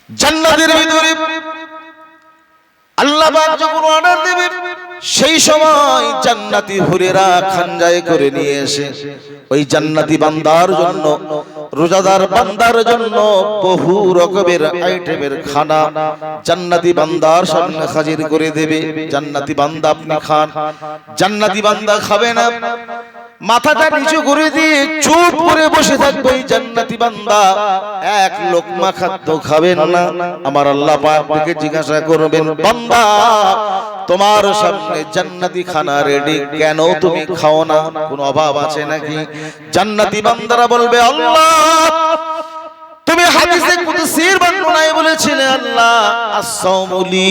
জান্নাতের ভিতরে আল্লাহ পাক যখন অর্ডার দেবে সেই সময় জান্নাতি হুরেরা খানজায় করে নিয়ে এসে ওই জান্নাতি বান্দার জন্য, রোজাদার বান্দার জন্য বহু রকমের আইটেমের খানা জান্নাতি বান্দার সামনে হাজির করে দেবে। জান্নাতি বান্দা আপনি খান, জান্নাতি বান্দা খাবে না, মাথাটা নিচু করে দিয়ে চুপ করে বসে থাকবে। ওই জান্নাতি বান্দা এক লোকমা খাদ্য খাবেন না। আমার আল্লাহ পাক আপনাকে জিজ্ঞাসা করবেন, বান্দা তোমার সামনে জান্নাতি খানা রেডি, কেন তুমি খাও না? কোনো অভাব আছে নাকি? জান্নাতি বান্দারা বলবে, আল্লাহ তুমি হাদিসে কুদসির বর্ণনায় বলেছিলে, আল্লাহ as-সাওমুলি,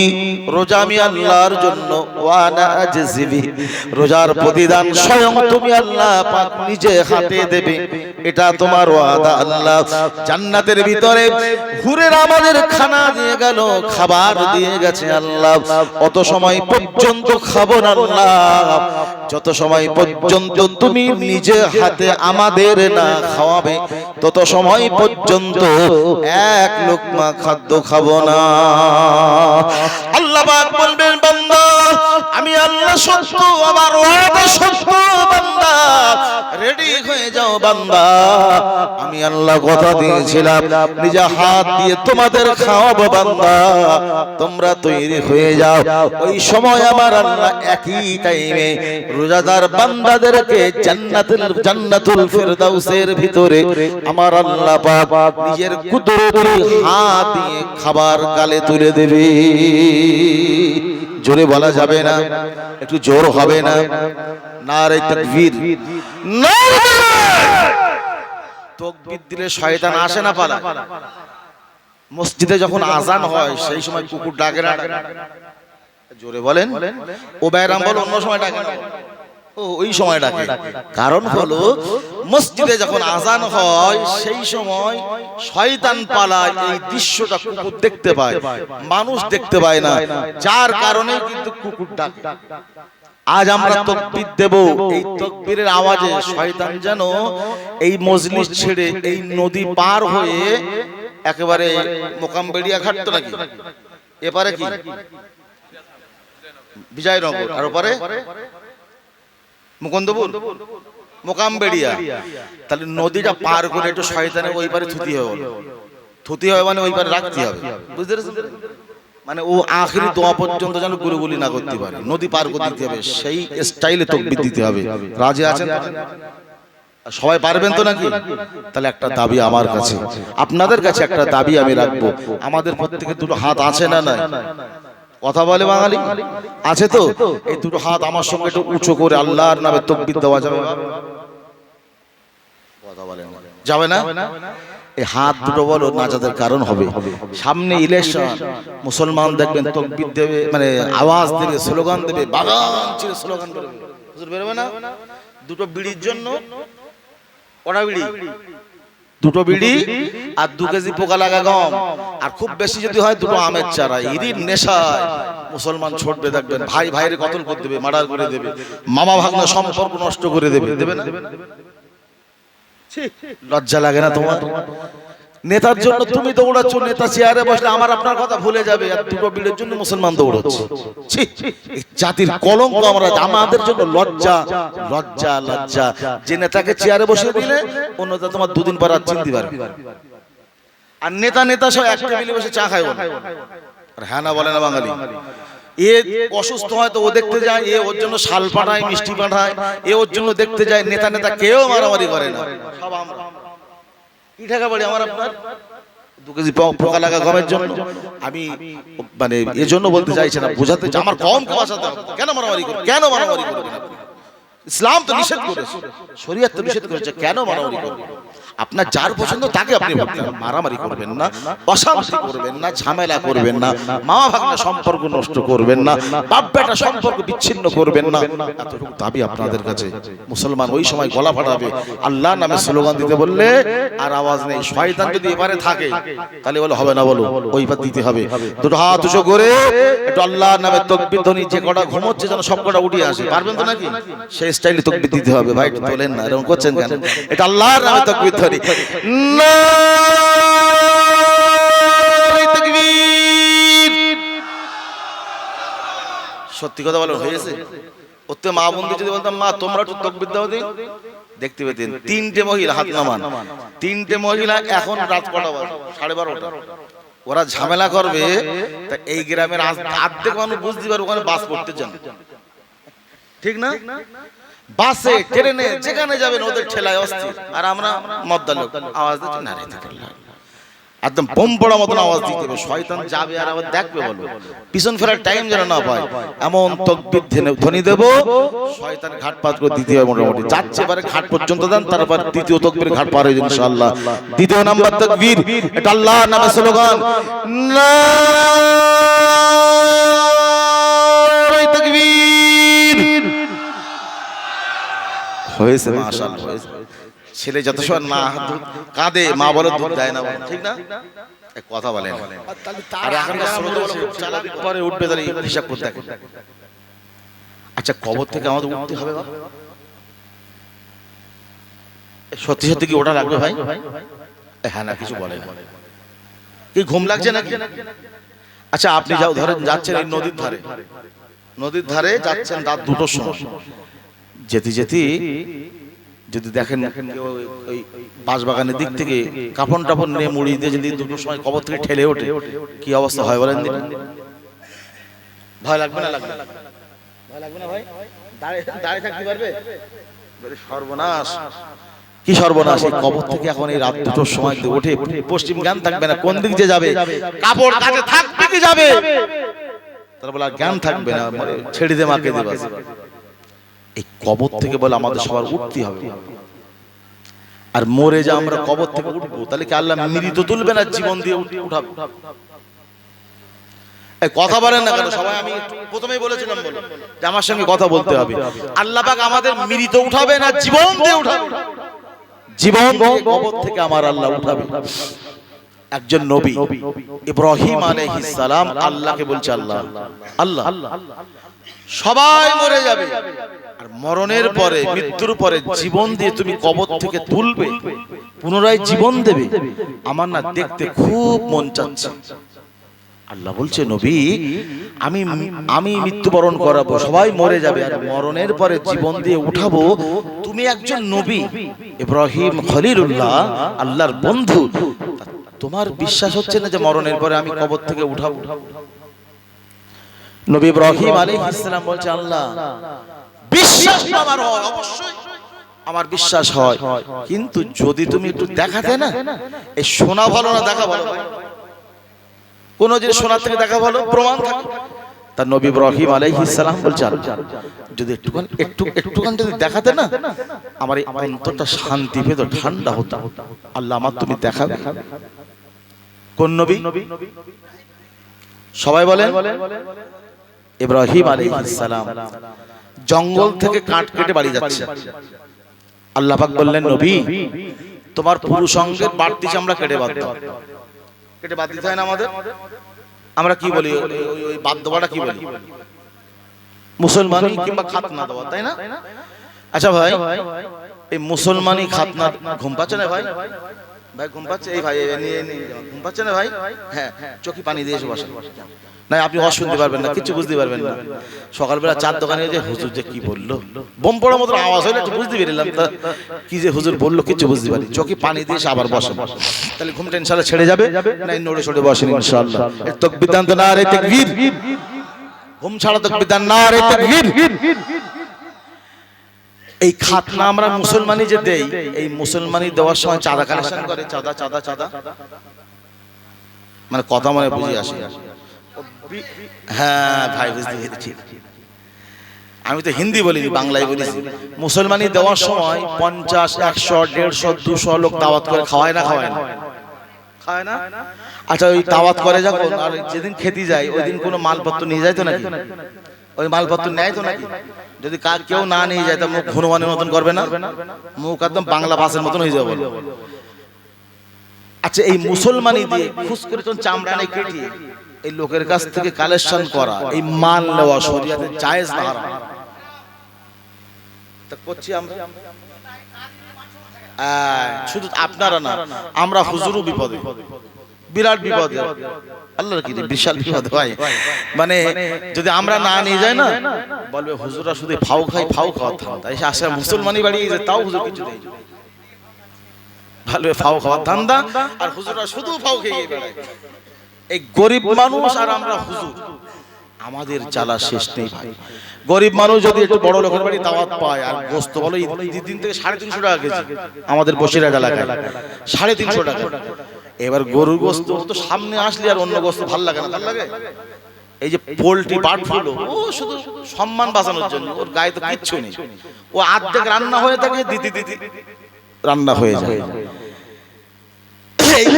রোজা আমি আল্লাহর জন্য, ওয়া আনা আজজিবি, রোজার প্রতিদান স্বয়ং তুমি আল্লাহ পাক নিজে হাতে দেবে, এটা তোমার ওয়াদা। আল্লাহ জান্নাতের ভিতরে হুরেরা আমাদের খানা দিয়ে গেল, খাবার দিয়ে গেছে আল্লাহ, অত সময় পর্যন্ত খাবো না আল্লাহ, যত সময় পর্যন্ত তুমি নিজে হাতে আমাদের না খাওয়াবে তত সময় পর্যন্ত এক লোকমা খাদ্য খাবো না। আল্লাহ পাক বলবেন, বান্দা আমি আল্লাহ সত্য, আমার ওয়াদা সত্য, বান্দা রেডি হয়ে যাও। বান্দা আমি আল্লাহ কথা দিয়েছিলাম নিজে হাত দিয়ে তোমাদের খাওয়াবো, বান্দা তোমরা তৈরি হয়ে যাও। ওই সময় আমার আল্লাহ একই টাইমে রোজাদার বান্দাদেরকে জান্নাতুল ফেরদাউসের ভিতরে আমার আল্লাহ পাক নিজের কুদরতি হাত দিয়ে খাবার গালে তুলে দেবে। জোরে বলা যাবে না? একটু জোর হবে না? নারে তাকবীর, নারে তাকবীর দিলে শয়তান আসে না পালা? মসজিদে যখন আজান হয় সেই সময় কুকুর ডাকে না? জোরে বলেন। ও বাইরাম বল, অন্য সময় ডাকে না? ও ওই সময় ডাকে। কারণ হলো মসজিদে যখন আজান হয় সেই সময় শয়তান পালায়, এই দৃশ্যটা কুকুর দেখতে পায়, মানুষ দেখতে পায় না, যার কারণে কিন্তু কুকুর ডাকে। আজ আমরা তাকবীর দেব, এই তাকবীরের আওয়াজে শয়তান যেন এই মজলিস ছেড়ে এই নদী পার হয়ে একেবারে মোকামবেড়িয়া ঘাট, তো নাকি এপারে কি বিজয়নগর, আর ওপারে মুকুন্দপুর, মোকামবেড়িয়া, তাহলে নদীটা পার করে একটু শয়তানের ওই পারে থুতি হবে, থুতি হবে মানে ওই পারে রাখতে হবে, বুঝতে পেরেছেন? মানে ও আখেরি দোয়া পর্যন্ত যেন গুলি না করতে পারে, নদী পার করে দিতে হবে, সেই স্টাইলে তাকবীর দিতে হবে। রাজি আছেন? সবাই পারবেন তো নাকি? তাহলে একটা দাবি আমার কাছে, আপনাদের কাছে একটা দাবি আমি রাখবো, আমাদের প্রত্যেকের দুটো হাত আছে না নাই? কথা বলে বাঙালি, আছে তো? এই দুটো হাত আমার সঙ্গে একটু উঁচু করে আল্লাহর নামে তাকবীর দেওয়া যাবে? কথা বলে যাবে না? এই হাত দুটো বলো নাজাতের কারণ হবে। সামনে ইলেকশন, মুসলমান দেখবেন তাকবীর দেবে, মানে আওয়াজ দেবে, স্লোগান দেবে, বাগান ছেড়ে স্লোগান করবে, হুজুর বেরোবে না? দুটো বিড়ির জন্য, ওটা বিড়ি, দুটো বিড়ি আর 2 কেজি পোকা লাগা গম, আর খুব বেশি যদি হয় দুটো আমের চারা, এরই নেশায় মুসলমান ছুটবে, দেখবেন ভাই ভাইয়ের কতল করে দেবে, মার্ডার করে দেবে, মামা ভাগ্না সম্পর্ক নষ্ট করে দেবে, দেবে না? লজ্জা লাগে না তোমার? নেতার জন্য তুমি দৌড়াচ্ছ, নেতা চেয়ারে বসলে আমার আপনার কথা ভুলে যাবে, আর দুটো বিড়ির জন্য মুসলমান দৌড়াচ্ছে। এই জাতির কলঙ্ক আমরা, আমাদের জন্য লজ্জা, লজ্জা, লজ্জা। যে নেতাকে চেয়ারে বসিয়ে দিলে অন্য নেতা তোমার 2 দিন পর আর চিনতে পারবে। আর নেতা সব এক টেবিলে বসে চা খায়, আর হ্যাঁ না বলে না বাঙালি? এ অসুস্থ হয় তো ও দেখতে যায়, এ ওর জন্য শাল পাঠায়, মিষ্টি পাঠায়, এ ওর জন্য দেখতে যায়, নেতা কেউ মারামারি করে না, সব আমরা। কি টাকা বাড়ি আমার আপনার 2 কেজি পোকা লাগা গমের জন্য? আমি মানে এজন্য বলতে চাইছি না, বোঝাতে চাই আমার কম বাঁচাতে হবে। কেন মারামারি করবেন? কেন মারামারি করবেন? ইসলাম তো নিষেধ করেছে, শরীয়ত তো নিষেধ করেছে, কেন মারামারি করবেন? আপনার যার পছন্দ তাকে আপনি মারামারি করবেন না, অশান্তি করবেন না, ঝামেলা করবেন না, মা ভাগ্না সম্পর্ক নষ্ট করবেন না, বাপ বেটা সম্পর্ক বিচ্ছিন্ন করবেন না। এতটুকু দাবি আপনাদের কাছে। মুসলমান ওই সময় গলা ফাটাবে, আল্লাহর নামে স্লোগান দিতে বললে আর আওয়াজ নেই। শয়তান যদি এবারে থাকে তাহলে বলে হবে না, বলো ওইবার দিতে হবে। দুটো হাত উঁচু করে একটু আল্লাহর নামে তাকবীর ধ্বনি, যে কটা ঘুমোচ্ছে যেন সব কটা উঠে আসে। পারবেন তো নাকি? সেই স্টাইলে তাকবীর দিতে হবে। ভাই একটু তোলেন না, এরকম করছেন কেন? এটা আল্লাহর নামে তাকবীর ধ্বনি। নারে তাকবীর। সত্যি কথা বলো হয়েছে? ওতে মা বোনকে যদি বলতাম মা তোমরা একটু তাকবীর দাও দিন, দেখতে পেতেন তিনটে মহিলা হাত নামান, তিনটে মহিলা এখন রাত কটা বাজে 12:30, ওরা ঝামেলা করবে। তা এই গ্রামের অর্ধেক মানুষ বুঝতে পারবে ওখানে বাস পড়তে যান, ঠিক না? বাসে ট্রেনে যেখানে যাবেন ওদের ঠেলায় অস্থির, আর আমরা মদ্দা লোক আওয়াজ দিচ্ছি না রে একদম বোম পড়া মতন আওয়াজ দিতে হবে, শয়তান যাবে আর আবার দেখবে, বলবে পিছন ফেরার টাইম যেন না পায় এমন তাকবীর ধ্বনি দেব, শয়তান ঘাটপাত করে দিতে হবে। মোটামুটি যাচ্ছে এবারে ঘাট পর্যন্ত দেন, তারপর দ্বিতীয় তাকবীর ঘাট পার হয়ে ইনশাআল্লাহ। দ্বিতীয় নাম্বার তাকবীর, এটা আল্লাহর নামে স্লোগান, নারে তাকবীর। হয়েছে মাশাআল্লাহ, হয়েছে। ছেলে যত সময় না কাঁদে মা বলে দুধ দেয় না, ঠিক না? এক কথা বলেন। আর এখনকার ছেলেগুলো খুব চালাক, পরে উঠবে তাহলে হিসাব করতে থাকে। আচ্ছা কবর থেকে আমাদের উঠতে হবে, সত্যি সত্যি কি ওটা লাগবে ভাই? হ্যাঁ না কিছু বলে না, কি ঘুম লাগছে নাকি? আচ্ছা আপনি যাও ধরেন যাচ্ছেন এই নদীর ধারে যাচ্ছেন রাত 2টোর সময়, যেতে যেতে যদি দেখেন ওই বাঁশবাগানের দিক থেকে কাপড় টাপড় নিয়ে মুড়ি দিয়ে যদি 2টোর সময় কবর থেকে ঠেলে ওঠে, কি অবস্থা হয় বলেন দিন? ভয় লাগবে না? লাগবে, ভয় লাগবে না ভাই? দাঁড়িয়ে থাকতে পারবে? সর্বনাশ, কি সর্বনাশ! এই কবর থেকে এখন এই রাত 2টোর সময় ওঠে, পশ্চিম জ্ঞান থাকবে না কোন দিক দিয়ে যাবে, কাপড় কাছে থাকবে কি যাবে, তার বলে আর জ্ঞান থাকবে না, ছেড়ে দে মাকে দেবে। এই কবর থেকে বলে আমাদের সবার উঠতে হবে, আর মরে যা আমরা কবর থেকে উঠবো, তাহলে কি আল্লাহ মৃত তুলবে না জীবন দিয়ে উঠাবে? এই কথা বলেন না কেন সবাই? আমি প্রথমেই বলেছিলাম বলো যে আমার সঙ্গে কথা বলতে হবে। আল্লাহ পাক আমাদের মৃত উঠাবে না জীবন দিয়ে উঠাবে? জীবন দিয়ে কবর থেকে আমার আল্লাহ উঠাবে। একজন নবী ইব্রাহিম আলাইহিস সালাম আল্লাহকে বলছে, আল্লাহ আল্লাহ সবাই মরে যাবে, আর মরণের পরে মৃত্যুর পরে জীবন দিয়ে তুমি কবর থেকে তুলবে, পুনরায় জীবন দেবে, আমার না দেখতে খুব মন চাচ্ছে। আল্লাহ বলছে নবী আমি মৃত্যুবরণ করাবো, সবাই মরে যাবে, আর মরণের পরে জীবন দিয়ে উঠাবো, তুমি একজন নবী ইব্রাহিম খলিলুল্লাহ আল্লাহর বন্ধু, তোমার বিশ্বাস হচ্ছে না যে মরণের পরে আমি কবর থেকে উঠাবো? নবী ইব্রাহিম আলাইহিস সালাম বলছে, আল্লাহ বিশ্বাস আমার হয়, অবশ্যই আমার বিশ্বাস হয়, কিন্তু যদি তুমি একটু দেখাতে না, এই সোনা ভালো না দেখা ভালো? কোন যে সোনার থেকে দেখা ভালো প্রমাণ থাকে? তার নবী ইব্রাহিম আলাইহিস সালাম বলছে, যদি একটুখান যদি দেখাতে না, আমার এই অন্তরটা শান্তি পেত, ঠান্ডা হতো। আল্লাহ আমার তুমি দেখাবে। কোন নবী? সবাই বলেন। ইব্রাহিম আলাইহিস সালাম জঙ্গল থেকে কাঠ কেটে বাড়ি যাচ্ছে। আল্লাহ পাক বললেন, নবী তোমার পুরুষ অঙ্গের বাড়তি চামড়া কেটে বাদ দাও। কেটে বাদ দিতে হয় না আমাদের? আমরা কি বলি ওই বাদ দেওয়াটা কি বলি? মুসলমানি কিংবা খাতনা দেওয়া, তাই না? আচ্ছা ভাই এই মুসলমানি খাতনা ঘুম পাচ্ছে না ভাই? ভাই ঘুম পাচ্ছে? এই ভাই ঘুম পাচ্ছে না ভাই? হ্যাঁ চোখে পানি দিয়ে এসে বসেন, না আপনি শুনতে পারবেন না, কিছু বুঝতে পারবেন না। সকালবেলা চার দোকানে যে হুজুর যে কি বললো, বোম পড়ার মতো আওয়াজ হলে একটু বুঝতে পেরেলাম, তা কি যে হুজুর বললো কিছু বুঝতে পারি। চোখে পানি দিয়ে এসে আবার বসেন, তাহলে ঘুমটা ইনশাআল্লাহ ছেড়ে যাবে। না নড়ে সরে বসেন ইনশাআল্লাহ। তাকবীর দান, নারে তাকবীর। ঘুম ছাড়া তাকবীর দান, নারে তাকবীর। এই খাতনা আমরা মুসলমানি যে দেই, এই মুসলমানি দেওয়ার সময় চাঁদা কালেকশন করে, চাঁদা চাঁদা চাঁদা, মানে কথা মনে বুঝে আসে। হ্যাঁ ভাই বুঝতে পেরেছি, আমি তো হিন্দি বলিনি বাংলায় বলেছি। মুসলমানি দেওয়ার সময় 50, 100, 150, 200 লোক দাওয়াত করে খাওয়ায় না? খাওয়ায় না? খাওয়ায় না? আচ্ছা ওই দাওয়াত করে যখন, আর যেদিন খেতে যায় ওই দিন কোনো মালপত্র নিয়ে যায় তো নাকি? ওই মালপত্র নেয় তো নাকি? যদি কেউ না নিয়ে যায় তা মুখ হনুমানের মতন করবে না? মুখ একদম বাংলা ভাষার মতন হয়ে যাবে। আচ্ছা এই মুসলমানি দিয়ে খুশ করে চামড়া নেই কেটে এই লোকের কাছ থেকে কালেকশন করা, এই মাল নেওয়া শরীয়তে জায়েজ না হারাম? তা করছি আমরা। শুধু আপনারা না, আমরা হুজুরও বিপদে, বিরাট বিপদে। আল্লাহর কি বিশাল বিপদ হয়। মানে যদি আমরা না নিয়ে যাই না, বলবে হুজুরা শুধু ফাউ খাওয়া ধান্দা, এসে আসে মুসলমানি বাড়ি যে তাও হুজুর কিছু দেয়, ভালো ফাউ খাওয়ার ধান্দা, আর হুজুরা শুধু ফাউ খেয়ে বেড়ায়। এই গরিব মানুষ আর আমরা হুজুর, আমাদের জ্বালা শেষ নেই ভাই। গরিব মানুষ যদি একটু বড় লোকের বাড়ি দাওয়াত পায়, আর গোস্ত বলো দিন থেকে 350 টাকা কেজি, আমাদের বসিরহাট এলাকায় 350 টাকা। এবার গরুর গোস্ত তো সামনে আসলে আর অন্য গোস্ত ভালো লাগে না, ভালো লাগে। এই যে পোল্ট্রি বার্ড ফ্লু, ও শুধু সম্মান বাঁচানোর জন্য, ওর গায়ে তো কিচ্ছু নেই, ও অর্ধেক রান্না হয়ে থাকে, দিদি রান্না হয়ে যায়।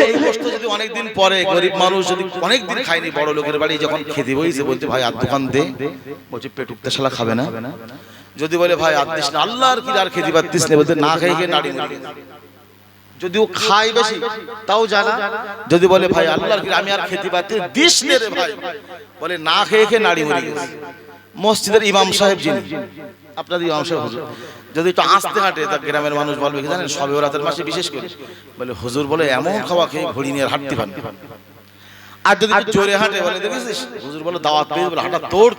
এই গোস্ত যদি অনেকদিন পরে গরিব মানুষ যদি অনেকদিন খায়নি, বড় লোকের বাড়ি যখন খেতে বইছে, বলছে ভাই আর দোকান দে, বলছে পেট উঠতে শালা খাবে না। যদি বলে ভাই আর দিস না, আল্লাহর কি আর খেতে পারতিস না, বলতে না খেয়ে গিয়ে নাড়ি মারি। যদি ও খায় বেশি তাও জানা, যদি বলে ভাই আল্লাহর কি আমি আর খেতে পারতি দিস নে রে ভাই, বলে না খেয়ে খেয়ে নাড়ি মরে গেছে। মসজিদের ইমাম সাহেব যিনি, আপনাদের ইমাম সাহেব হুজুর, যদি একটু আস্তে হাঁটে, তা গ্রামের মানুষ বলবে কি জানেন, সবে বরাতের মাসে বিশেষ করে বলে হুজুর বলে এমন খাওয়া খেয়ে ঘড়ি নিয়ে হাঁটতে পারেন। আর যদি জোরে হাঁটে, বলে দেখেছিস হুজুর বলে দাওয়াত পেয়ে বলে হাঁটা তোর,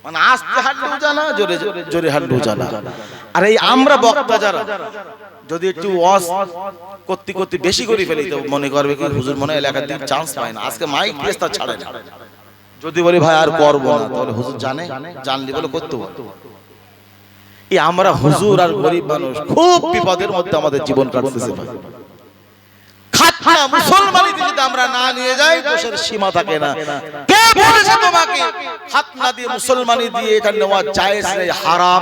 মানে আস্তে হাঁটলেও জানা, জোরে জোরে হাঁটলেও জানা। আর এই আমরা বক্তা যারা যদি একটু ওয়াজ করতে করতে বেশি করে ফেলি, তো মনে করবে কি হুজুর মনে এলাকার দিকে চান্স পায় না, আজকে মাইক পেস্তা ছাড়ে না। যদি বলি ভাই আর করবো না, তাহলে হুজুর জানলি বলে করতে পারতো। এই আমরা হুজুর আর গরিব মানুষ খুব বিপদের মধ্যে আমাদের জীবন কাটতেছে ভাই। খাতনা মুসলমানিতে যদি আমরা না নিয়ে যাই, দোষের সীমা থাকে না। কে বলেছে তোমাকে খাতনা দিয়ে মুসলমানি দিয়ে এটা নেওয়া জায়েজ নেই? হারাম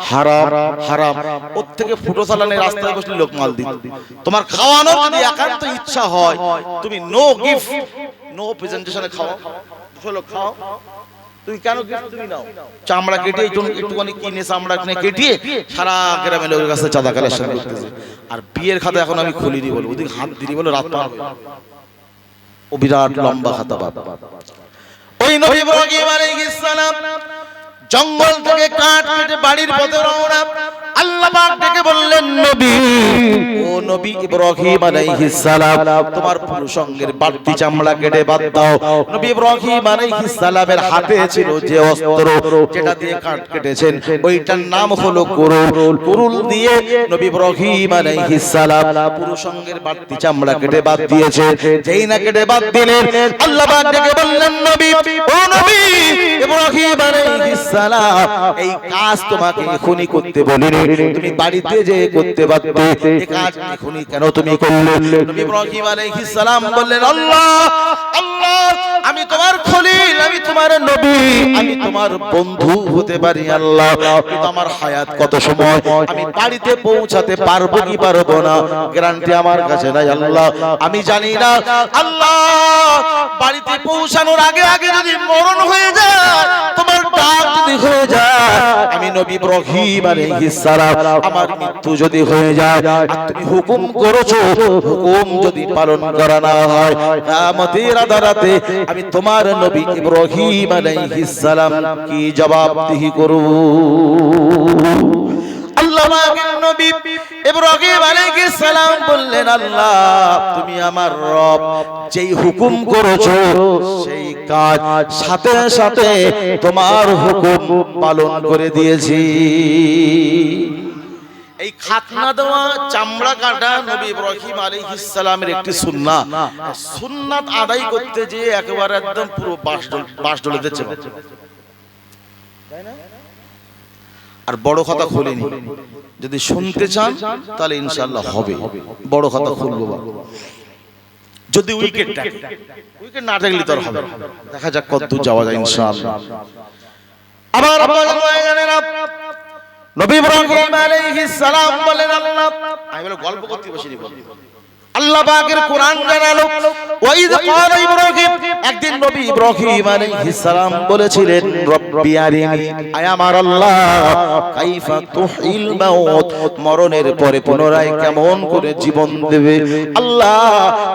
হারাম হারাম। ওর থেকে ফুটো চালানের রাস্তায় বসলে লোক মাল দিত। তোমার খাওয়ানোর যদি একান্ত ইচ্ছা হয়, তুমি নো গিফট নো প্রেজেন্টেশনে খাও, লোক খাও, তুমি কেন গিফট তুমি নাও? চামড়া কেটে একটুখানি কিনে চামড়া কিনে কেটিয়ে সারা গ্রামের লোকের কাছে চাঁদা কালেকশন করতেছে। আর বিয়ের খাতা এখন আমি খুলিনি বলো, ওদিকে হাত দিলি বলো রাত পার হবে। ও বিরাট লম্বা খাতা বাবা। ওই নবী ইব্রাহিম আলাইহিস সালাম জঙ্গল থেকে কাঠ কেটে বাড়ির পথে রওনা। আল্লাহ পাক ডেকে বললেন, নবী ও নবী ইব্রাহিম আলাইহিস সালাম, তোমার পুরুষঙ্গের বাড়তি চামড়া কেটে বাদ দাও। নবী ইব্রাহিম আলাইহিস সালামের হাতে ছিল যে অস্ত্র যেটা দিয়ে কাঠ কেটেছেন, ওইটার নাম হলো কুরুল। কুরুল দিয়ে নবী ইব্রাহিম আলাইহিস সালাম পুরুষঙ্গের বাড়তি চামড়া কেটে বাদ দিয়েছে। যেই না কেটে বাদ দিলেন, আল্লাহ পাক ডেকে বললেন, নবী ও নবী ইব্রাহিম আলাইহিস সালাম, এই কাজ তোমাকে এখনই করতে বলিনি, তুমি বাড়িতে যে করতে পারতে, এই কাজ এখনই কেন তুমি করলে? নবী ইব্রাহিম আলাইহিস সালাম বললেন, আল্লাহ আল্লাহ, আমি তোমার খলিল, আমি তোমার নবী, আমি তোমার বন্ধু হতে পারি আল্লাহ, কিন্তু আমার হায়াত কত সময়, আমি বাড়িতে পৌঁছাতে পারবো কি পারবো না গ্যারান্টি আমার কাছে নাই আল্লাহ, আমি জানি না। আল্লাহ, বাড়িতে পৌঁছানোর আগে আগে যদি মরণ হয়ে যায়, তোমার ডাক যদি হয়ে যায়, আমি নবী ইব্রাহিম আলাইহিস সালাম আমার মৃত্যু যদি হয়ে যায়, আর তুমি হুকুম করেছো, হুকুম যদি পালন করা না হয়, কিয়ামতের আদালতে আমি তোমার নবী ইব্রাহিম আলাইহিস সালাম কি জবাবদিহি করব? আল্লাহ পাকের নবী ইব্রাহিম আলাইহিস সালাম বললেন, আল্লাহ তুমি আমার রব, যেই হুকুম করেছো সেই কাজ সাথে সাথে তোমার হুকুম পালন করে দিয়েছি। এই খাতনা দেওয়া, চামড়া কাটা নবী ইব্রাহিম আলাইহিস সালামের একটি সুন্নাত। সুন্নাত আদায় করতে যে একেবারে একদম পুরো বাস ডলে দিচ্ছে। আর বড় কথা খুলিনি, যদি শুনতে চান তাহলে ইনশাআল্লাহ হবে, বড় কথা খুলবো। যদি উইকেট না থাকলে তো হবে, দেখা যাক কতদূর যাওয়া যায় ইনশাআল্লাহ। আবার নবী ইব্রাহিম আলাইহিস সালাম বলেন, আল্লাহ, আমি বলে গল্প করতে বসিনি, আল্লাহ পাকের কোরআন জানালো, ওয়াইদ ক্বালা ইব্রাহিম, একদিন নবী ইব্রাহিম আলাইহিস সালাম বলেছিলেন, রব্বি আরিনি, আয় আমার আল্লাহ, কাইফা তুহিল মাউত, মরণের পরে পুনরায় কেমন করে জীবন দেবে আল্লাহ,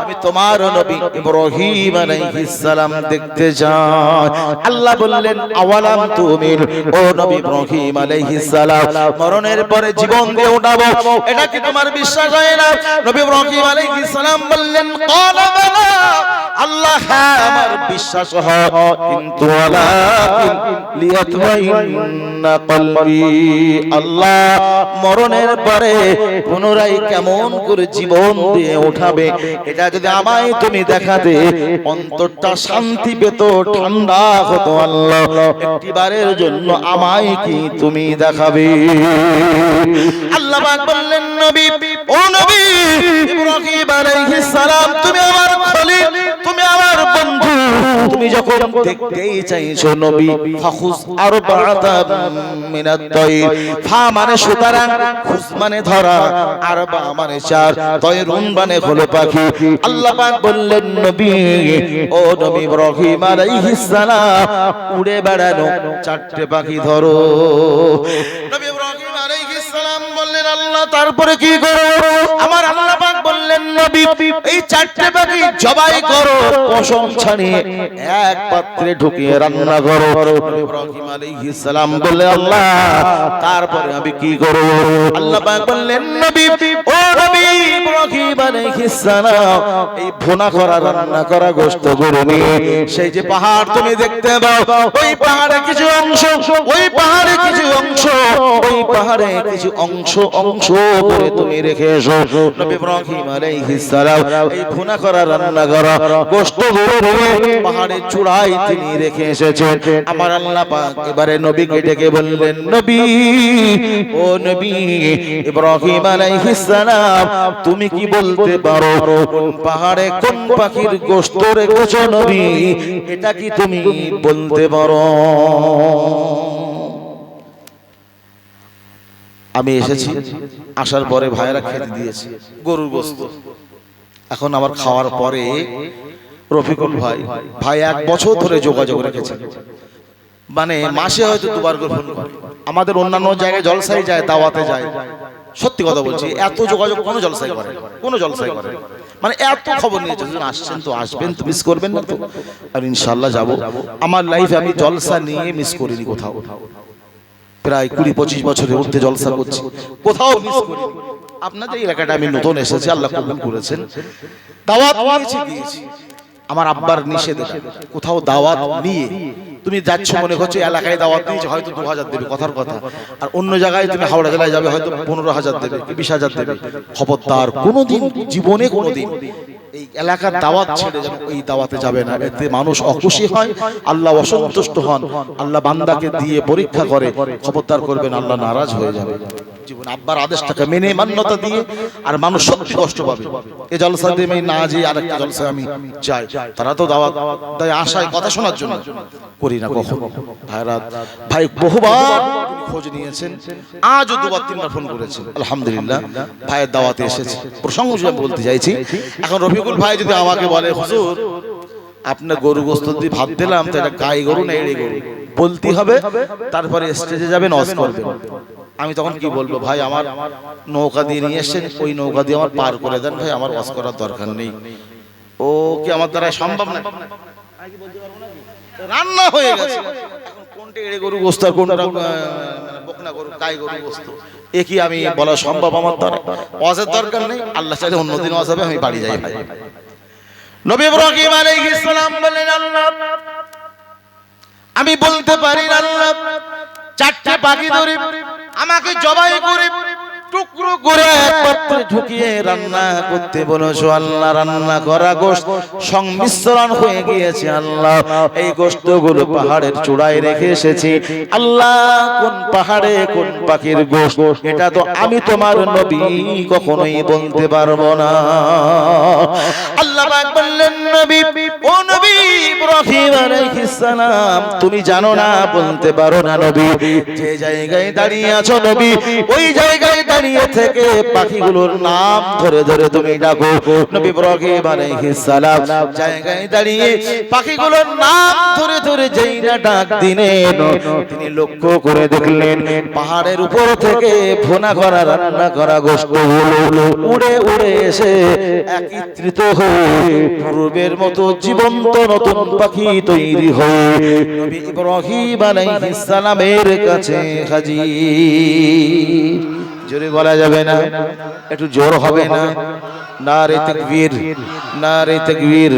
আমি তোমার নবী ইব্রাহিম আলাইহিস সালাম দেখতে চাই। আল্লাহ বললেন, আওয়ালাম তুমিন, ও নবী ইব্রাহিম আলাইহিস সালাম, মরণের পরে জীবন দিয়ে উঠাবো, এটা কি তোমার বিশ্বাস হয় না? নবী ইব্রাহিম আলাইহিস সালাম বললেন, ক্বালা বালা, আল্লাহ হ্যাঁ আমার বিশ্বাস হয়, কিন্তু ওয়ালাকিন লিয়াতমাইন্না কলবি, আল্লাহ মরণের পরে পুনরায় কেমন করে জীবন দিয়ে উঠাবে এটা যদি আমায় তুমি দেখাতে অন্তরটা শান্তি পেত, ঠান্ডা হতো। আল্লাহ একটিবারের জন্য আমায় কি তুমি দেখাবে? আল্লাহ পাক বললেন নবী, ও নবী ইব্রাহিম আলাইহিস সালাম, তুমি আমার খলিল, তুমি আমার বন্ধু, তুমি যখন দেখতেই চাইছো নবী, ফাখুজ আরবাআতাম মিনাত তায়র, ফা মানে সুতরাং, খুজ মানে ধরা, আরবা মানে চার, তায়রুন মানে হলো পাখি। আল্লাহ পাক বললেন নবী, ও নবী ইব্রাহিম আলাইহিস সালাম, উড়ে বেড়ানো চারটে পাখি ধরো। নবী ইব্রাহিম আলাইহিস সালাম বললেন আল্লাহ তারপরে কি করব? আমার আল্লাহ পাক বললেন নবী, এই চারটে পাখি জবাই করো, পশম ছাড়িয়ে এক পাত্রে ঢুকিয়ে রান্না করো। নবী ইব্রাহিম আলাইহিস সালাম বললেন আল্লাহ তারপরে আমি কি করব? আল্লাহ পাক বললেন নবী, ও নবী ইব্রাহিম আলাইহিস সালাম, এই ভুনা করা রান্না করা গোশত গরু নিয়ে সেই যে পাহাড় তুমি দেখতে পাও, ওই পাহাড়ে কিছু অংশ, ওই পাহাড়ে কিছু অংশ, ওই পাহাড়ে কিছু অংশ অংশ করে তুমি রেখে এসো। নবী ইব্রাহিম আলাইহিস সালাম এই ভুনা করা রান্না করা গোশত গরু নিয়ে পাহাড়ের চূড়ায় তিনি রেখে এসেছেন। আমার আল্লাহ পাক এবারে নবীকে ডেকে বললেন নবী, ও নবী ইব্রাহিম আলাইহিস সালাম, তুমি কি বলতে পারো কোন পাহাড়ে কোন পাখির গোশত রেখেছো নবী? এটা কি তুমি বলতে পারো? আমি এসেছি, আসার পরে ভাইরা খেতে দিয়েছে গরুর গোশত। এখন আমার খাওয়ার পরে রফিকুল ভাই 1 বছর ধরে যোগাযোগ রেখেছে, মানে মাসে হয়তো 2 বার করে ফোন করে। আমাদের অন্যান্য জায়গায় জলসায় যায়, দাওয়াতে যায়, সত্যি কথা বলছি, এত যোগাযোগ কোনো জলসায় করে, কোনো জলসায় করে, মানে এত খবর নিয়েছে, আসছেন তো আসবেন তো, মিস করবেন না তো? আর ইনশাআল্লাহ যাব। আমার লাইফে আমি জলসা নিয়ে মিস করিনি কোথাও, প্রায় 20-25 বছরে উঠতে জলসা করছি, কোথাও মিস করিনি। আপনাদের এলাকাটা আমি নতুন এসেছি, আল্লাহ কবুল করেছেন, দাওয়াত দিয়েছি। আমার আব্বার নিষেধ, কোথাও দাওয়াত নিয়ে তুমি যাচ্ছ মনে করছো এলাকায় দাওয়াত দিয়েছে, হয়তো 2000 দেবে, কথার কথা, আর অন্য জায়গায় তুমি হাওড়া জেলায় যাবে, হয়তো 15,000 দেবে, 20,000 দেবে। খবরদার কোনোদিন জীবনে কোনোদিন এই এলাকার দাওয়াত ছেড়ে যেন ওই দাওয়াতে যাবে না। এতে মানুষ অখুশি হয়, আল্লাহ অসন্তুষ্ট হন, আল্লাহ বান্দাকে দিয়ে পরীক্ষা করে। খবরদার করবেন, আল্লাহ নারাজ হয়ে যাবে। জীবন আব্বার আদেশটাকে মেনে মান্যতা দিয়ে, আর মানুষ সত্যি কষ্ট পাবে। এই জলসা দিয়ে আমি না যে আরেকটা জলসা আমি চাই, তারা তো দাওয়াত দেয় আশায় কথা শোনার জন্য, করি না কখনো। ভাই বহুবার খোঁজ নিয়েছেন, আজও 2-3 বার ফোন করেছেন, আলহামদুলিল্লাহ ভাইয়ের দাওয়াতে এসেছে। প্রসঙ্গ বলতে চাইছি, এখন রফিকুল ভাই যদি আমাকে বলে হুজুর আপনার গরু গোশত দিয়ে ভাত দিলাম, তো এটা গাই গরু না এড়ে গরু বলতে হবে, তারপরে স্টেজে যাবেন, ওয়াজ করবেন। আমি তখন কি বলবো? ভাই আমার নৌকা দিয়ে নিয়ে এসেছেন, ওই নৌকা দিয়ে আমার পার করে দেন ভাই, আমার ওয়াজ করার দরকার নেই। ও কি আমার দ্বারা সম্ভব না? রান্না হয়ে গেছে, এখন কোনটা এড়ে গরু গোশত আর কোনটা বকনা গরু গাই গরু গোশত, এ কি আমি বলা সম্ভব আমার দ্বারা? ওয়াজের দরকার নেই, আল্লাহ চাইলে অন্যদিন ওয়াজ হবে, আমি বাড়ি যাই। ভাই নবী ইব্রাহিম আলাইহিস সালাম বলেন আল্লাহ আমি বলতে পারি না, আল্লাহ 4টে পাখি ধরে আমাকে জবাই করে টুকরো করে এক পাত্রে ঢুকিয়ে রান্না করতে বলেছো আল্লাহ। রান্না করা গোশত সংমিশ্রণ হয়ে গিয়েছে আল্লাহ, এই গোশতগুলো পাহাড়ের চূড়ায় রেখে এসেছি আল্লাহ। কোন পাহাড়ে কোন পাখির গোশত এটা তো আমি তোমার নবী কখনোই বলতে পারবো না। আল্লাহ পাক বললেন নবী, ও নবী ইব্রাহিম আলাইহিস সালাম, তুমি জানো না, বলতে পারো না নবী, যে জায়গায় দাঁড়িয়ে আছো নবী, ওই জায়গায় দাঁড়িয়ে থেকে পাখিগুলোর নাম ধরে ধরে তুমি ডাকো। নবী ইব্রাহিম আলাইহিস সালাম জায়গায় দাঁড়িয়ে পাখিগুলোর নাম ধরে ধরে যেই না ডাক দিলেন, তিনি লক্ষ্য করে দেখলেন পাহাড়ের উপর থেকে ভুনা করা রান্না করা গোশতগুলো উড়ে উড়ে এসে একত্রিত হয়ে পূর্বের মতো জীবন্ত নতুন পাখি তৈরি হয়ে নবী ইব্রাহিম আলাইহিস সালামের কাছে হাজির। জোরে বলা যাবে না, একটু জোর হবে না? নারে তাকবীর, নারে তাকবীর,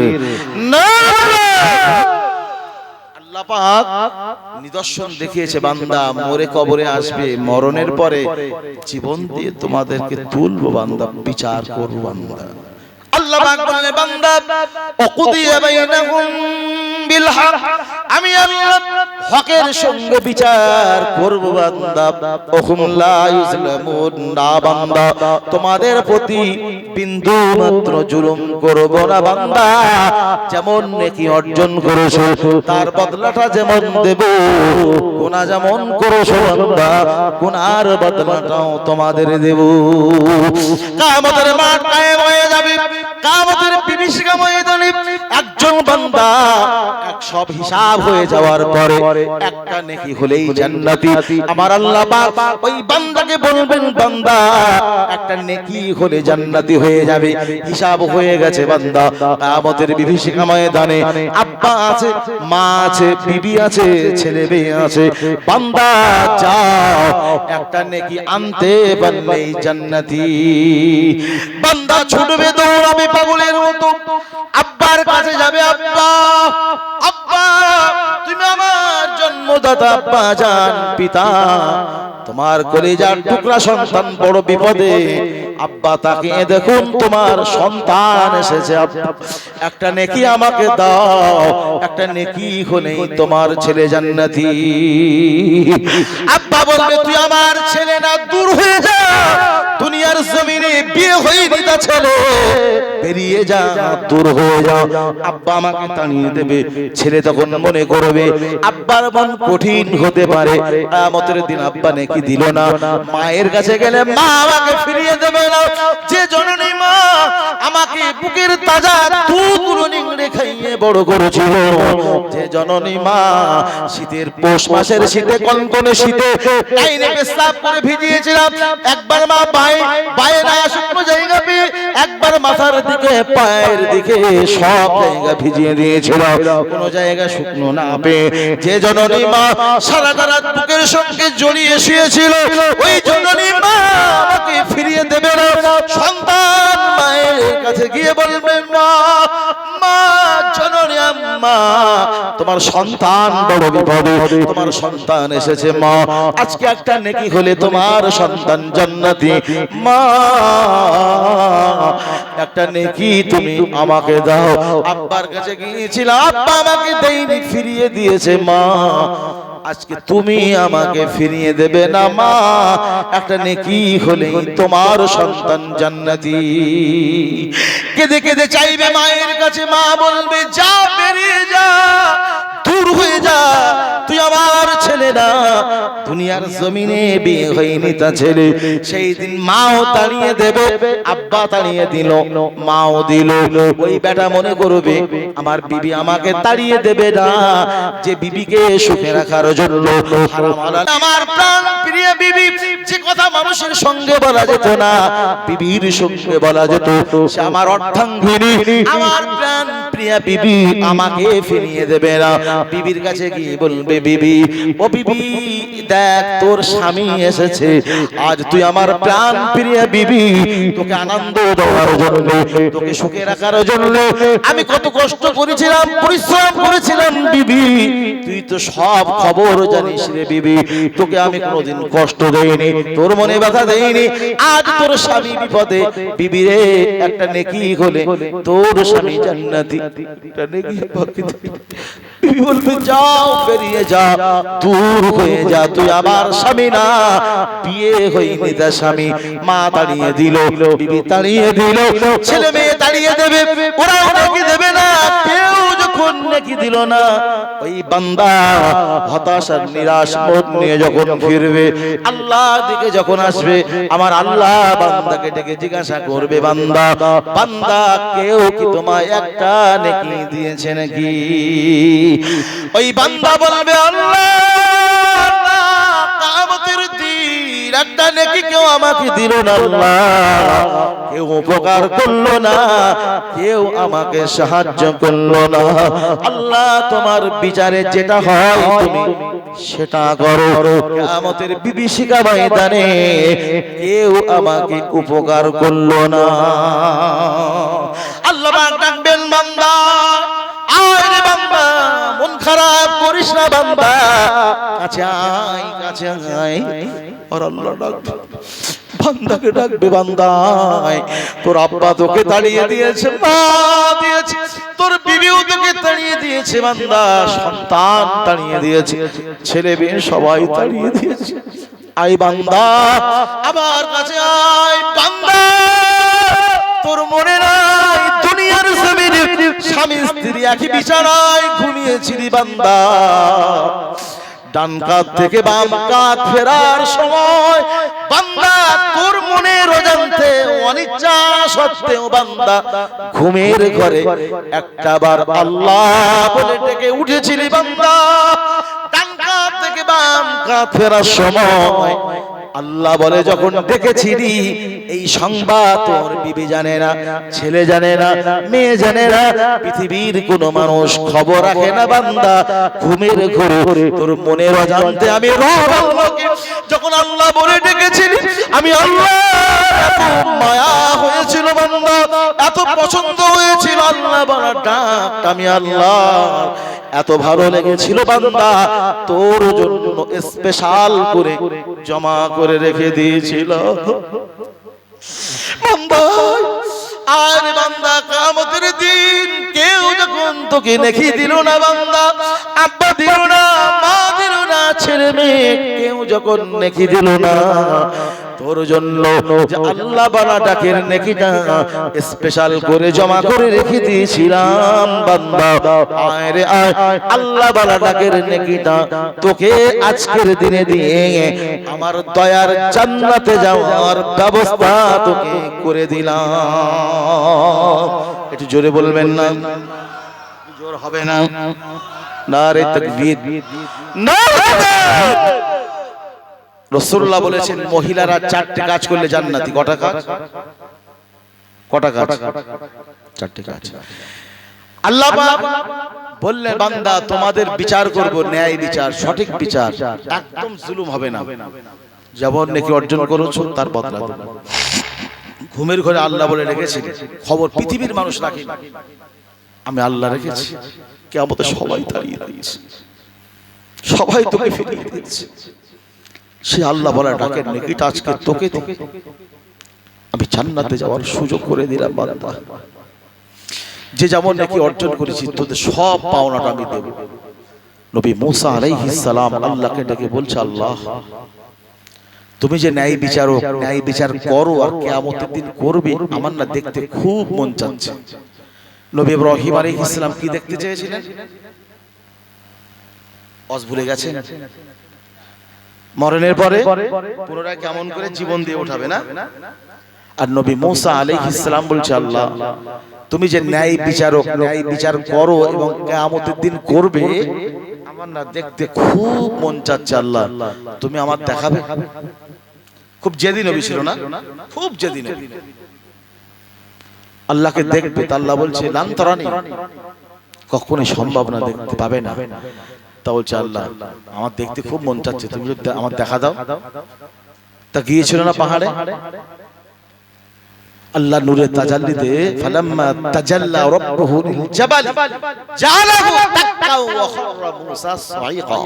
নারে। আল্লাহ পাক নিদর্শন দেখিয়েছে, বান্দা মরে কবরে আসবে, মরণের পরে জীবন দিয়ে তোমাদেরকে তুলবো বান্দা, বিচার করব বান্দা। আল্লাহ পাক বলে, বান্দা ওকুদিয়া বাইনাকুম বিল হক, আমি আল্লাহ হকের সঙ্গে বিচার করব বান্দা। ওহুম লা ইউজলামুন, না বান্দা তোমাদের প্রতি বিন্দু মাত্র জুলুম করব না বান্দা। যেমন নেকি অর্জন করেছো তার বদলাটা যেমন দেব, গুনাহ যেমন করেছো বান্দা গুনার বদলাটাও তোমাদের দেব। কিয়ামতের মাঠ কায়েম হয়ে যাবে, কিয়ামতের বিভীষিকা ময়দানে একজন বান্দা এক সব হিসাব হয়ে যাওয়ার পরে একটা নেকি হলেই জান্নাতি। আমার আল্লাহ পাক ওই বান্দাকে বলবেন, বান্দা একটা নেকি হলে জান্নাতি হয়ে যাবে, হিসাব হয়ে গেছে বান্দা। কিয়ামতের বিভীষিকা ময়দানে আব্বা আছে, মা আছে, বিবি আছে, ছেলে মেয়ে আছে, বান্দা যাও একটা নেকি আনতে পারলেই জান্নাতি। বান্দা ছুটবে, দৌড়াবে পাগলের মতো, আব্বার কাছে যাবে, আব্বা আব্বা তুমি আমার জন্মদাতা, আব্বা জান পিতা, তোমার কলিজার টুকরা সন্তান বড় বিপদে, আব্বা তাকিয়ে দেখুন তোমার সন্তান এসেছে, একটা নেকি আমাকে দাও, একটা নেকি হলেই তোমার ছেলে জান্নাতি। আব্বা বলবে, তুই আমার ছেলে না, দূর হয়ে যা, দুনিয়ার জমিনে বিয়ে হয়নি তা ছেলে, বেরিয়ে যা, দূর হয়ে যা। আব্বা আমাকে তাড়িয়ে দেবে। ছেলে তখন মনে করবে আব্বার মন কঠিন হতে পারে, কিয়ামতের দিন আব্বা নেকি দিল না, মায়ের কাছে গেলে মা আমাকে ফিরিয়ে দেবে না। যে জননী মা আমাকে বুকের তাজা দুধ নিংড়ে খাইয়ে বড় করেছিল, যে জননী মা শীতের পৌষ মাসের শীতে, কনকনে শীতে ডাইনে পেশাব করে ভিজিয়েছিলাম, একবার মা পায়ের শুকনো জায়গা পেয়ে একবার মাথার দিকে পায়ের দিকে সব জায়গা ভিজিয়ে দিয়েছিল, কোনো জায়গা শুকনো না পেয়ে যে জননী মা সারাটা রাত বুকের সঙ্গে জড়িয়ে শুয়েছিল, ওই জননী মা আমাকে ফিরিয়ে দেবে না। সন্তান মায়ের কাছে গিয়ে বলবে, মা মা জননী আম্মা তোমার সন্তান বড় বিপদে, তোমার সন্তান এসেছে মা, আজকে একটা নেকি হলে তোমার সন্তান জান্নাতি, মা একটা নেকি তুমি আমাকে দাও। আব্বার কাছে গিয়েছিলাম, আব্বা আমাকে দেয়নি, ফিরিয়ে দিয়েছে, মা আজকে তুমি আমাকে ফিরিয়ে দেবে না, মা একটা নেকি হলেই তোমার সন্তান জান্নাতি। কেঁদে কেঁদে চাইবে মায়ের কাছে, মা বলবে, যা বেরিয়ে যা, দূর হয়ে যা, তুই আমার ছেলে না, দুনিয়ার জমিনে বিয়ে হয়নি তা ছেলে। সেই দিন মাও তাড়িয়ে দেবে, আব্বা তাড়িয়ে দিল, মাও দিল, ওই বেটা মনে করবে আমার বিবি আমাকে তাড়িয়ে দেবে না, যে বিবিকে সুখে রাখার জন্য আমার প্রাণ প্রিয় বিবি, যে কথা মানুষের সঙ্গে বলা যেত না বিবির সঙ্গে বলা যেত, সে আমার অর্ধাঙ্গিনী, আমার প্রাণ প্রিয়া বিবি আমাকে ফিরিয়ে দেবে না। বিবির কাছে গিয়ে বলবে, বিবি ও বিবি দেখ তোর স্বামী এসেছে, আজ তুই আমার প্রাণ প্রিয়া বিবি, তোকে আনন্দ দেওয়ার জন্য, তোকে সুখে রাখার জন্য আমি কত কষ্ট করেছিলাম, পরিশ্রম করেছিলাম বিবি, তুই তো সব খবর জানিস রে বিবি, তোকে আমি কোনোদিন কষ্ট দেইনি, তোর মনে ব্যথা দেইনি, আজ তোর স্বামী বিপদে, বিবি রে একটা নেকি হলে তোর স্বামী জান্নাতি, একটা নেকি বাকি। বিবি বলবে, যাও বেরিয়ে যা, দূর হয়ে যা, তুই আমার স্বামী না, বিয়ে হয়নি তা স্বামী। মা তাড়িয়ে দিল, বিবি তাড়িয়ে দিল, ছেলে মেয়ে তাড়িয়ে দেবে, ওরাও নাকি দেবে না, কেউ যখন নাকি দিল না, ওই বান্দা হতাশার নিরাশ মন নিয়ে যখন ফিরবে, আল্লাহর দিকে যখন আসবে, আমার আল্লাহ বান্দাকে ডেকে জিজ্ঞাসা করবে, বান্দা বান্দা কেউ কি তোমায় একটা নেকি দিয়েছে নাকি? ওই বান্দা বলবে, আল্লাহ কিয়ামতের দিন একটা নেকি কেউ আমাকে দিল না আল্লাহ, কেউ উপকার করলো না, কেউ আমাকে সাহায্য করলো না আল্লাহ। তোমার বিচারে যেটা হয় তুমি সেটা করো। কিয়ামতের বিভীষিকা ময়দানে কেউ আমাকে উপকার করলো না। আল্লাহ পাক ডাকবেন, বান্দা আয় রে বান্দা, মন খারাপ করিস না বান্দা, কাছে আয়, কাছে আয়। আর আল্লাহ ডাকবে, বান্দাকে ডাকবে, বান্দা আয়। তোর আব্বা তোকে তাড়িয়ে দিয়েছে, মা দিয়েছে, তোর বিবিও তোকে তাড়িয়ে দিয়েছে বান্দা, সন্তান তাড়িয়ে দিয়েছে, ছেলে মেয়ে সবাই তাড়িয়ে দিয়েছে। আয় বান্দা, আমার কাছে আয় বান্দা। তোর মনে নাই দুনিয়ার জমিনে স্বামী স্ত্রী একই বিছানায় ঘুমিয়েছিলি বান্দা, ডান কাঁধ থেকে বাম কাঁধ ফেরার সময় বান্দা তোর মনের অজান্তে অনিচ্ছা সত্ত্বেও বান্দা ঘুমের ঘরে একটাবার আল্লাহ বলে ডেকে উঠেছিলি বান্দা। ডান কাঁধ থেকে বাম কাঁধ ফেরার সময় আল্লাহ বলে যখন ডেকেছিলি, এই সংবাদ তোর বিবি জানে না, ছেলে জানে না, মেয়ে জানে না, পৃথিবীর কোনো মানুষ খবর রাখে না বান্দা। ঘুমের ঘরে তোর মনের অজান্তে আমি রব আল্লাহকে যখন আল্লাহ বলে ডেকেছিলি, আমি আল্লাহ এত মায়া হয়েছিল বান্দা, এত পছন্দ হয়েছিল আল্লাহ বলা ডাক, আমি আল্লাহ এত ভালো লেগেছিল বান্দা, তোর জন্য স্পেশাল করে জমা করে রেখে দিয়েছিল বান্দা। আর বান্দা কিয়ামতের দিন কেউ যখন তোকে নেকি দিল না বান্দা, আব্বা দিল না, মা দিল না, ছেলে মেয়ে কেউ যখন নেকি দিল না, তোর জন্য যে আল্লাহ বালা ডাকের নেকিটা স্পেশাল করে জমা করে রেখে দিয়েছিলাম বান্দা, আয় রে আয়, আল্লাহ বালা ডাকের নেকিটা তোকে আজকের দিনে দিয়ে আমার দয়ার জান্নাতে যাওয়ার ব্যবস্থা তোকে করে দিলাম। একটু জোরে বলবেন না, জোর হবে না, নারে তাকবীর, নারে রাসূলুল্লাহ বলেছেন মহিলারা চারটি কাজ করলে জান্নাতি। কটা কাজ? কটা কাজ? চারটি কাজ। আল্লাহ পাক বললেন বান্দা তোমাদের বিচার করব, ন্যায় বিচার, সঠিক বিচার, একদম জুলুম হবে না। যেমন নেকি অর্জন করেছো তার বদলা দেব। ঘুমের ঘরে আল্লাহ বলে রেখেছি, খবর পৃথিবীর মানুষ রাখে, আমি আল্লাহ রেখেছি। কিয়ামতে সবাই তাড়িয়ে দিয়েছে, সবাই তোকে ফিরিয়ে দিয়েছে। সে আল্লাহ বলা ডাকের নেকিটা আজকে তোকে আমি জান্নাতে যাওয়ার সুযোগ করে দিলাম বান্দা। যে যেমন নাকি অর্জন করেছি তোদের সব পাওনাটা আমি দেব। নবী মুসা আলাইহিস সালাম আল্লাহকে ডেকে বলছে, আল্লাহ তুমি যে ন্যায় বিচারক, ন্যায় বিচার করো আর কিয়ামতের দিন করবে, আমার না দেখতে খুব মন চাচ্ছে। নবী ইব্রাহিম আলাইহিস সালাম কি দেখতে চেয়েছিলেন? অজ ভুলে গেছেন? মরণের পরে পুনরায় কেমন করে জীবন দিয়ে উঠাবে না? আর নবী মুসা আলাইহিস সালাম বলছে, আল্লাহ তুমি যে ন্যায় বিচারক, ন্যায় বিচার করো এবং কিয়ামতের দিন করবে, আমার না দেখতে খুব মন চাচ্ছে। আল্লাহ তুমি আমার দেখাবে। খুব জেদি নবী ছিল না? খুব জেদি নবী। আল্লাহকে দেখবে, আল্লাহ বলছে লান তারানি, কখনোই সম্ভব না, দেখতে পাবে না। তা বলছে আল্লাহ আমার দেখতে খুব মন চাচ্ছে, তুমি যদি আমার দেখা দাও। তা গিয়েছিল না পাহাড়ে, আল্লাহ নূরের তাজাল্লিতে ফালাম্মা তাজাল্লা রাব্বুহু লিল জাবাল জালাহু দাক্কা ওয়া খাররা মুসা সাইকা।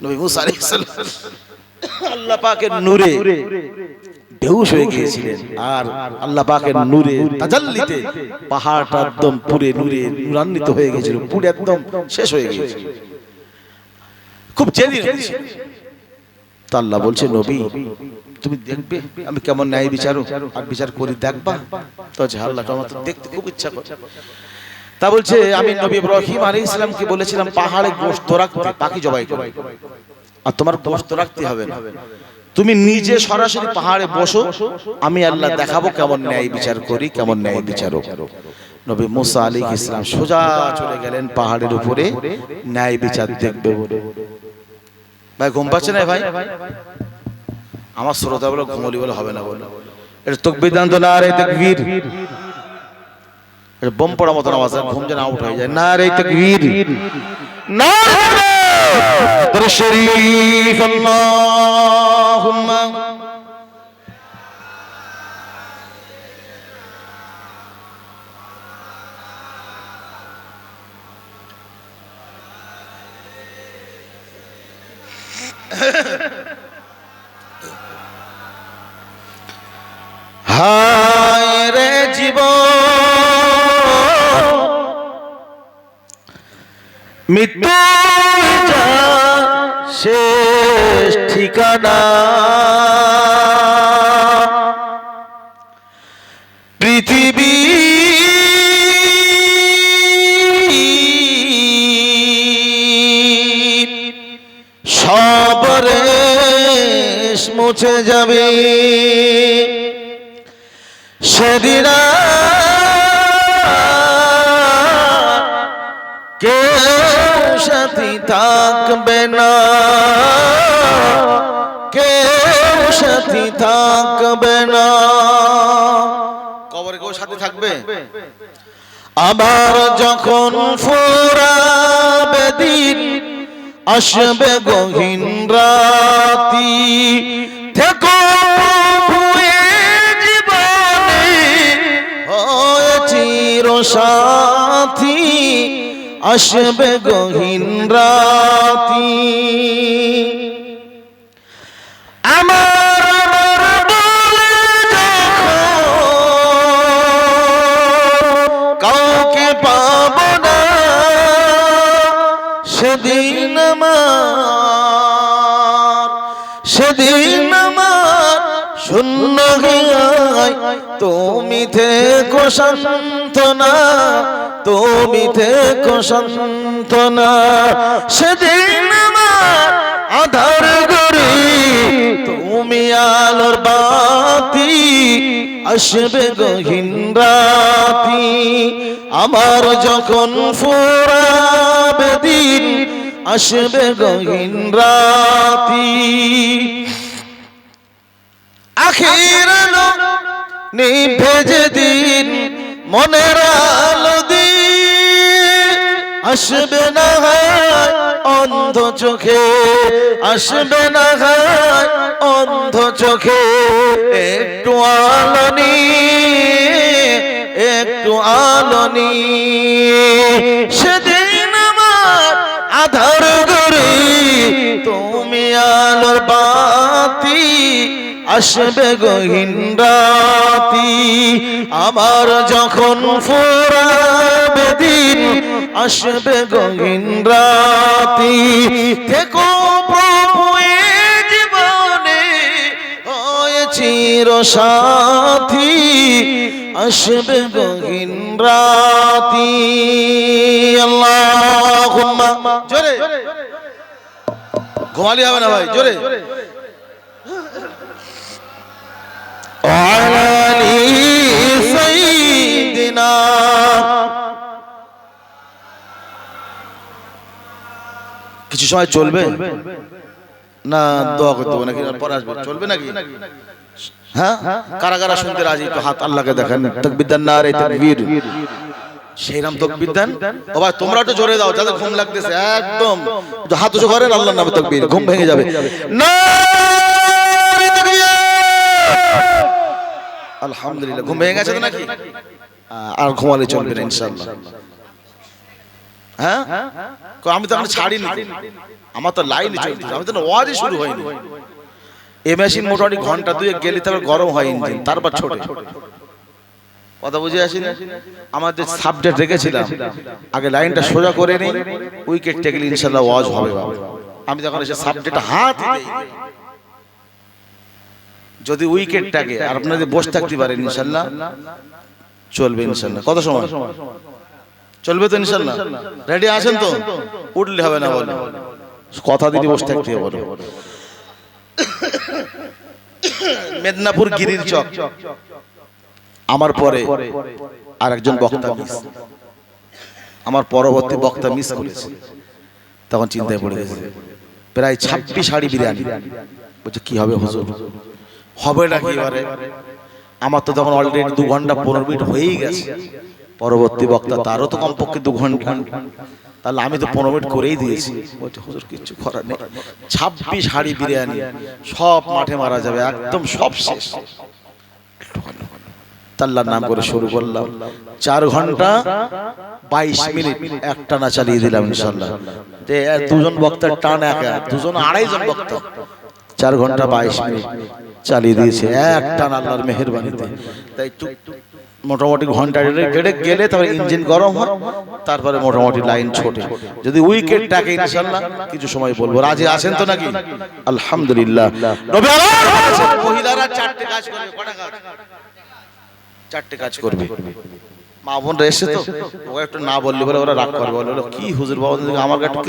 নবী মুসা আলাইহিস সালাম আল্লাহ পাকের নূরে বেহুশ হয়ে গিয়েছিলেন, আর আল্লাহ পাকের নূরে তাজাল্লিতে পাহাড়টা একদম পুরে নূরে নূরান্বিত হয়ে গিয়েছিল, পুরো একদম শেষ হয়ে গিয়েছিল। খুব জেদি নবী। তা আল্লাহ বলছে, নবী তুমি দেখবে আমি কেমন ন্যায় বিচারো আর বিচার করি, দেখবা? তো আল্লাহ আমার তো দেখতে খুব ইচ্ছা করে। তা বলছে আমি নবী ইব্রাহিম আলাইহিস সালামকে বলেছিলাম পাহাড়ে গোশত রাখতে, পাখি জবাই করে, আর তোমার গোশত রাখতে হবে না, তুমি নিজে সরাসরি পাহাড়ে বসো, আমি আল্লাহ দেখাবো কেমন ন্যায় বিচার করি, কেমন ন্যায় বিচারো। নবী মুসা আলাইহিস সালাম সোজা চলে গেলেন পাহাড়ের উপরে ন্যায় বিচার দেখবে বলে। ভাই ঘুম পাচ্ছে না ভাই? আমার শ্রোতা বলে ঘুমলি বলে হবে না বলে এটা তাকবীর দান তো নারে তাকবীর এটা বোম পড়া মতো আওয়াজ ঘুম যেন আউট হয়ে যায় নারে তাকবীর নারে দরুদ শরীফ আল্লাহুম্মা হায় রে জীবন মৃত্যু শেষ ঠিকানা পৃথিবী সব রেশ মুছে যাবে সেদিনা কেউ সাথী থাকবে না কেউ সাথী থাকবে না কবরে কেউ সাথী থাকবে আবার যখন ফুরাবে দিন আসবে গহীন রাতি থেকো সাথী আসবে গহীন রাতি আমার কাউকে পাব না সেদিন আমার শূন্য গায় তুমি থেকো সান্ত্বনা তুমি থেকো সান্ত্বনা সেদিন আমার আধার গড়ে তুমি আলোর বাতি আসবে গহীন রাতি আমার যখন ফুরাবে দিন আসবে গহীন রাতি আখির আলো নিভে যেদিন মনের আলো দিয়ে আসবে না অন্ধ চোখে আসবে না অন্ধ চোখে একটু আলো নিয়ে সেদিন আমার আধার গড়ে তুমি আলোর বাতি আসবে গহীন রাতি আমার যখন ফুরাবে দিন আসবে গহীন রাতি থেকো প্রভু জীবনে হয় চির সাথী আসবে গহীন রাতি আল্লাহুম্মা জোরে ঘুমালি হবে না ভাই জোরে কিছু সময় চলবে না দোয়া করতে হবে নাকি পরে আসবে চলবে নাকি হ্যাঁ কারা কারা শুনতে রাজি একটু হাত আল্লাহকে দেখেন তাকবীর দেন নারে তাকবীর সেইরাম তাকবীর দেন ও ভাই তোমরা একটু জোরে দাও যাদের ঘুম লাগতেছে একদম হাত উঁচু করেন আল্লাহর নামে তাকবীর ঘুম ভেঙে যাবে না আলহামদুলিল্লাহ ঘুম ভেঙে গেছে তো নাকি আর ঘুমালে চলবে না ইনশাআল্লাহ হ্যাঁ আমি তো এখন ছাড়িনি আমার তো লাইন চলছে আমি তো ওয়াজই শুরু হয়নি এই মেশিন মোটামুটি ঘন্টা দুয়েক গেলে তারপর গরম হয় ইঞ্জিন তারপর ছোটে কথা বুঝে আসি না আমাদের সাবজেক্ট রেখেছিলাম আগে লাইনটা সোজা করে নিই উইকেট টেকলে ইনশাআল্লাহ ওয়াজ হবে আমি যখন এসে সাবজেক্টটা হাত দিই যদি উইকেটটাকে আর আপনাদের বসে থাকতে পারেন ইনশাআল্লাহ চলবে ইনশাআল্লাহ কত সময় চলবে তো ইনশাআল্লাহ রেডি আছেন তো উঠলে হবে না বলে কথা দিদি বসে থাকতে হবে মেদিনীপুর গিরির চক আমার পরে আরেকজন বক্তা মিস আমার পরবর্তী বক্তা মিস করেছে তখন চিন্তায় পড়ে গেছে প্রায় 26 হাড়ি বিরিয়ানি বলছে কি হবে হুজুর? হবে না কি এবারে? আমার তো তখন অলরেডি 2 ঘন্টা 15 মিনিট হয়েই গেছে, পরবর্তী বক্তা তারও তো কমপক্ষে 2 ঘন্টা, তাহলে আমি তো 15 মিনিট করেই দিয়েছি। বলছে হুজুর কিচ্ছু করার নেই, 26 হাঁড়ি বিরিয়ানি সব মাঠে মারা যাবে, একদম সব শেষ। আল্লাহর নাম করে শুরু করলাম, 4 ঘন্টা 22 মিনিট একটানা চালিয়ে দিলাম ইনশাআল্লাহ। যে 2 জন বক্তার টান একা, 2 জন 2.5 জন বক্তা, 4 ঘন্টা 22 মিনিট চালিয়ে দিয়েছে একটানা আল্লাহর মেহেরবানিতে। তাই মোটামুটি ঘন্টা দেড়ে গেলে তারপরে ইঞ্জিন গরম হয়, তারপরে মোটামুটি লাইন ছোটে। যদি উইকেট ডাকে ইনশাআল্লাহ কিছু সময় বলবো। রাজি আছেন তো নাকি? আলহামদুলিল্লাহ। নবী আমার বলেছেন মহিলারা 4টে কাজ করবে। কটা কাজ? 4টে কাজ করবে। মা বোনরা এসে তো ওরা একটু না বললে বলে ওরা রাগ করবে, বলে কি হুজুর বাবা আমার একটু